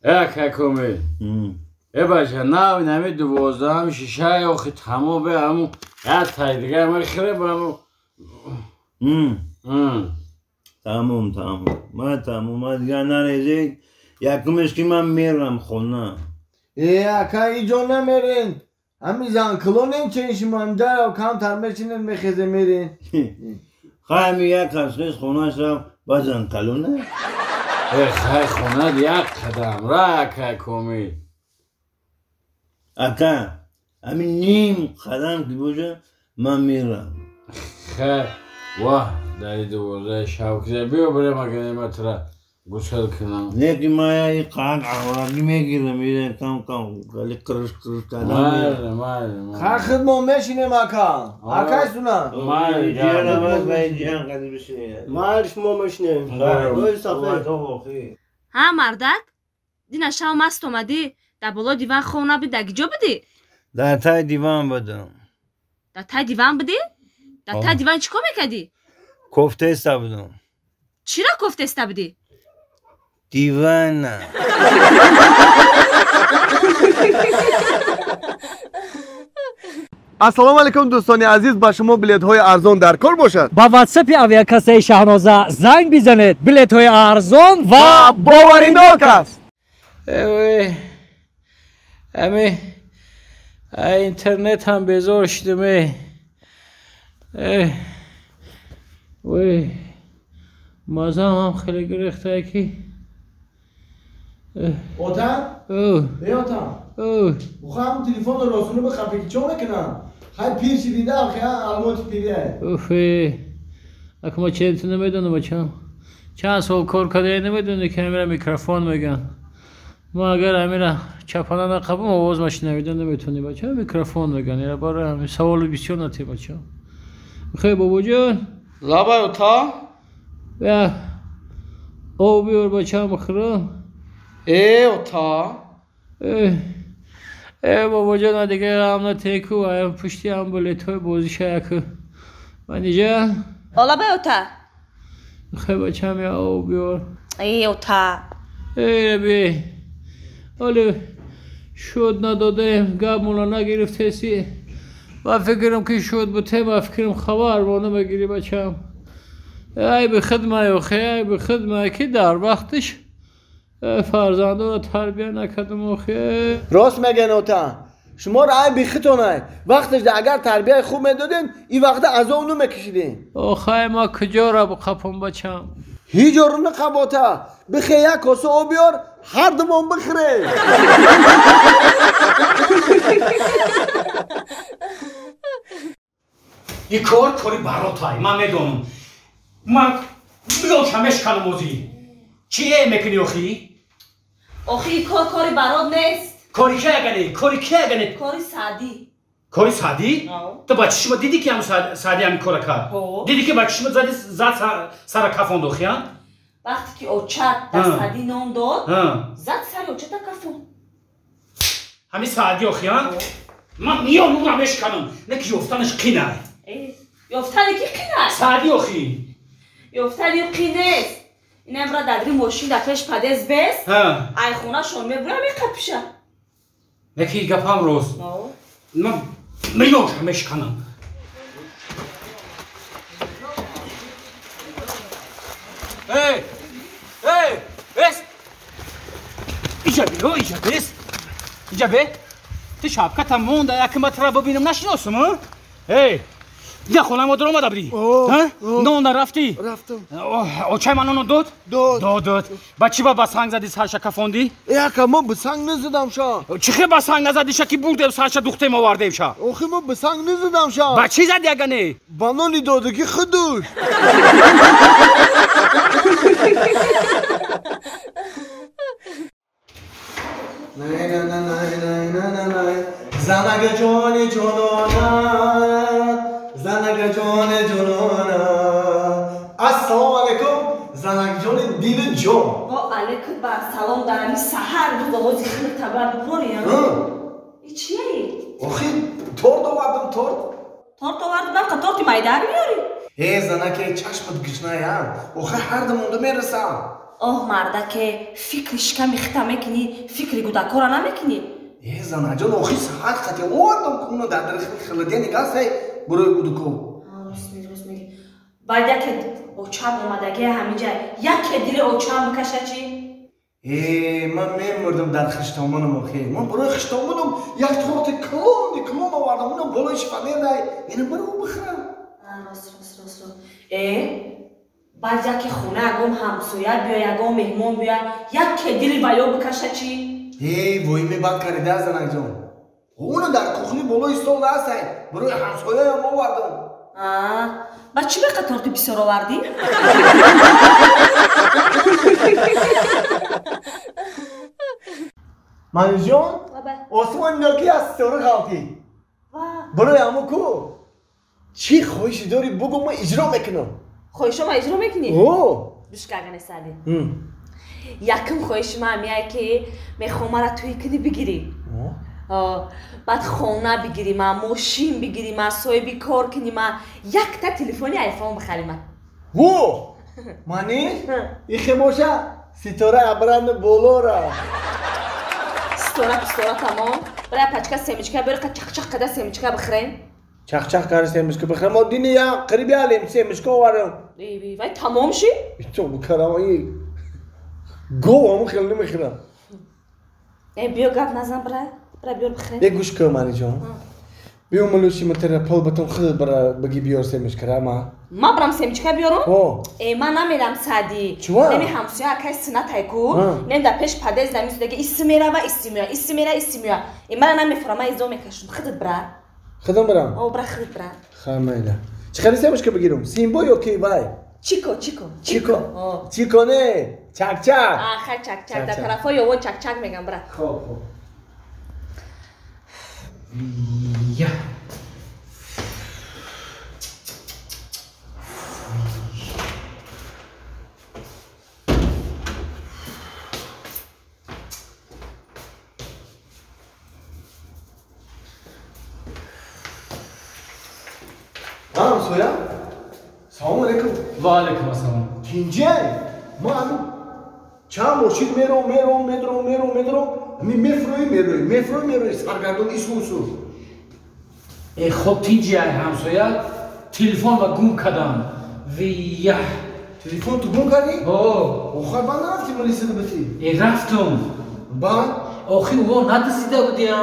که کمی بچه نه نمی 12 شیشه آخی تمام به همون قطعه دیگه من خیلی با همون تمام من دیگه نریزی یکمش که من میرم خونه اکا ایجا نمیرین همین زنکلو نمیچنشیم هم در کم ترمشینن بخیزه میرین خواهی یک کسکش خونه شم با زنکلو نه خیلی خونه یک قدم را که کمی اکا همین نیم قدم که باشه من میرم خیلی واه داری 12 شب که بیا بریم اگه نمت را گسل کنم لیکن ما یه قند عوراقی میگیرم میره کم ولی کرش کردم خر خدمون بشینیم اکا اکا سونا مالش ما بشینیم ها مردک دینا شب مست اومدی در بالا دیوان خون نبید در کجا بدی؟ در تای دیوان بدم در تای دیوان بدی؟ در تای دیوان چیکار میکردی؟ کوفته استبدم چرا کوفته استبدی؟ دیوان نه السلام علیکم دوستان عزیز با شما بلیط های ارزان در کار باشد با واتساپ اویاکاسه شاهنازه زنگ بزنید بلیط های ارزان و باورناک است همه اینترنت هم بزار شدمه وی مازم هم خیلی گرفته کی اوتن؟ اوتن بخوام تلفن رو رسونه به خفه چون میکنم خیلی پیر شدیده خیلی علمات پیریه اگه ما چه انتو نمیدونم بچم چند سال کار کرده نمیدونه که همیره میکروفون میگن ما اگر همیره چپانه نقبم آواز ماشین نمیدون نمیتونی بچه میکروفون میگن یه باره همین سوال بسیار نتی بچم خیلی بابا جان لابا اوتا بیا او بیار بچم بخورم اوتا بابا جان دیگه هم نتیکو ایم پشتی هم بلیتوی بازی شاکو من اینجا حالا بیوتا خیلی بچم یا او بیار اوتا بی حالا شد نداده گب مولا نگرفته سی و فکرم که شد بوده و فکرم خبر با نمگیری بچم ای به خدمه و ای به خدمه که در وقتش فرزنده رو تربیه نکردم و خیلی راست میگن اوتا شما رای بیختونه وقتش اگر تربیه خوب میدادین این وقت از اونو میکشیدین آخه ما کجا را بقپم بچم هیچ جا رو نقب اوتا بخی یک کاسه او بیار هر دمان بخره این کاری براتای من میدونم من میگوشمش کنم موزی چیه میکنی اخی؟ اخی کاری برات نیست کاری که اگنه؟ کاری سعدی کاری سعدی؟ تو بچه شما دیدی که هم سعدی همین کار کرد؟ دیدی که بچه شما زد سر کفان دوخیان؟ وقتی که اوچت در سعدی نام داد زد سر اوچت در کفان همین سعدی اخیان؟ من میام نورمش کنم نه که یفتنش قینه یفتنی که قینه؟ سعدی اخی یفتنی قینه است این امرا دادری ماشین در پیش پدز بس ای خونه شون میبرم میقپشه نکی گپم روز من میامش کنم بس اینجا بی تو شبکتم مونده یک مطرح ببینم نشناسم یا خونه ما در آمده بودی؟ نه رفتی؟ رفتم اوچه من اونو داد بچی با بسنگ زدی سرش کفاندی؟ یکا من بسنگ نزدم شا چخه بسنگ نزدی شا که بردیم سرش دختیم آوردیم شا؟ اوخی من بسنگ نزدم شا بچی زدی اگه نه؟ بانانی دادگی خودش نه زنگ جان جانانه السلام علیکم زنگ جان دیل جان و علیکم بر سلام دارمی سحر بود آوازی خیلی تبر بکنیم این چیه ای؟ آخی تورت آوردم تورت بلکه تورتی مایدار میاری؟ زنک چشمت گشنه یا آخه هر دمونده میرسم آه مرده که فکرش کم اختمه کنی فکری گودکارا نمیکنی زنه جان آخی ساعت خطی آوردم کنو در درخت خلدی نگاه سای برای گودکو راست میگی باید که اوچم اومدگی همینجا یک دل اوچم بکشه چی؟ من میمردم در خشتامانم آخی من برای خشتامانم یک تورت کلون آوردم اونم بالایش فنیر نای اینم برای او بخرم راست باید که خونه اگم همسویت بیا اگم مهمون بیا یک دل باید بکشه چی؟ وای می بد کردی زنک جان اونو در کخنی بالای استول هستن برای همسایه هم آوردم با چی به قطار تو پیسر آوردی؟ منی جان آسمان ناکی از ستاره خالتی برای همو کو چی خواهشی داری بگو ما اجرا میکنم خواهش ما اجرا میکنی؟ دوش کردن سالی یکم خواهش ما میای که میخوام را توی کنی بگیری بعد خونه بگیریم ماشین بگیریم صاحبی کار کنیم یک تا تلفنی آیفون بخریم منی؟ ایخی باشه ستاره ابرند بالا را ستاره تمام برای پچکه سمیچکه برای چخ کده سمیچکه بخریم چخ کار سمیچکه بخریم ما دینی یا قریبی علیم سمیچکه آورم وای تمام شی؟ تو بکرم ای گو همون خیلی نمیخیرم بیا گفت نزن برای بیار بخریم یک گوش که منی جان بیو ملوشی متر پل بتون خود برای بگی بیار سمیچکه ما برام سمیچکه بیارم؟ من نمیرم سادی نمی همسویا اکای سنت هایکو نمی در پیش پدز نمی سودگی ایسمیرا و ایسمیرا من نمیفرم ایزو میکشم خودت خودم برام؟ برای خودت برا خمیده چه خیلی سمیچکه بگیرم؟ سیمبو یا کی بای؟ چیکو نه چک خیلی چک در طرف های او چک میگم برا خوب یا همسویا سلام علیکم و علیکم السلام کینجی ما همین چند ماشین میرو میفروی سرگردون ایسوسو خب تینجی همسایه تلفن و گم کردن ویه تلفن تو گم کردی؟ آخر من نرفتی ملیسه بتی رفتم بعد؟ آخی او ندسیده بودیم